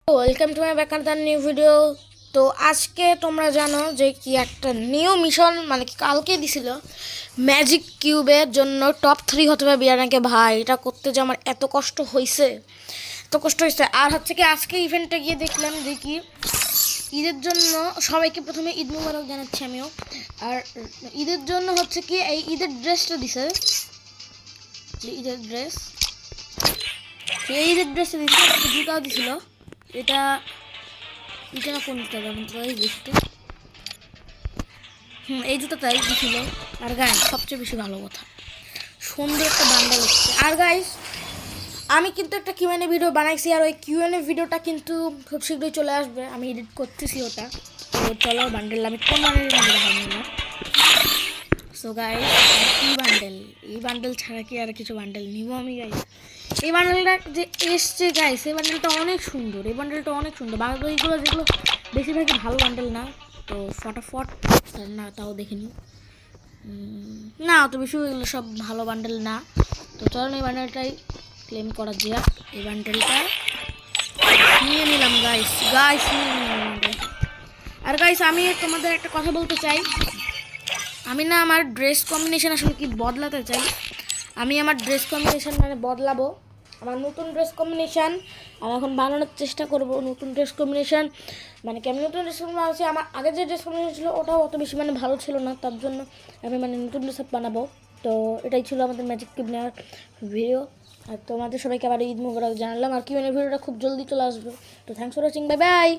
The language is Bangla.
Welcome to my backer the new video. তো আজকে তোমরা জানো যে কি একটা নিউ মিশন মানে কি কালকে দিছিল ম্যাজিক কিউবের জন্য টপ 3 হতে হবে বিয়ানাকে। ভাই এটা করতে যে আমার এত কষ্ট হয়েছে আর হচ্ছে কি আজকে ইভেন্টে গিয়ে দেখলাম যে কি ঈদের জন্য সবাইকে প্রথমে ঈদ মুবারক জানাচ্ছি আমিও। আর ঈদের জন্য হচ্ছে কি এই ঈদের ড্রেসটা দিছে, ঈদের ড্রেস দিচ্ছে, জুতাও দিছিল। এটা এটা না কোন জুতা যেমন দেখতে, এই জুতাটাই দিছিল। আর গাইস সবচেয়ে বেশি ভালো কথা, সুন্দর একটা বান্ডেল হচ্ছে। আর গাইস আমি কিন্তু একটা কিউএনএ ভিডিও বানাইছি, আর ওই কিউএনএ ভিডিওটা কিন্তু খুব শীঘ্রই চলে আসবে। আমি এডিট করতেছি ওটা। তো চলো বান্ডেল আমি কোন বান্ডেল দেখাবো না। সো গাইস এই বান্ডেল ছাড়া কি আর কিছু বান্ডেল নিব আমি গাইস? এই বান্ডেলটা যে এসছে গাইস, এই বান্ডেলটা অনেক সুন্দর। বাংলাদেশগুলো যেগুলো বেশিরভাগই ভালো বান্ডেল না, তো ফটাফট না তাও দেখে নিই। না তো বেশি এগুলো সব ভালো বান্ডেল না। তো চলো এই বান্ডেলটাই ক্লেম করা যাক। এই বান্ডেলটা নিয়ে নিলাম গাইস নিয়ে নিলাম। আর গাইস আমি তোমাদের একটা কথা বলতে চাই, আমি না আমার ড্রেস কম্বিনেশন আসলে কি বদলাতে চাই। আমি আমার ড্রেস কম্বিনেশন মানে বদলাবো, আমার নতুন ড্রেস কম্বিনেশান আমি এখন বানানোর চেষ্টা করব। নতুন ড্রেস কম্বিনেশান মানে কেমন নতুন ড্রেস কম্বিনেশন আছে, আমার আগে যে ড্রেস কম্বিনেশন ছিল ওটাও অত বেশি মানে ভালো ছিল না, তার জন্য আমি মানে নতুন ড্রেস বানাবো। তো এটাই ছিল আমাদের ম্যাজিক কিউব নেওয়ার ভিডিও। আর তোমাদের সবাইকে আবার ঈদ মুবারক জানালাম। আর কিউএনএ ভিডিওটা খুব জলদি চলে আসবে। তো thanks for watching, bye bye.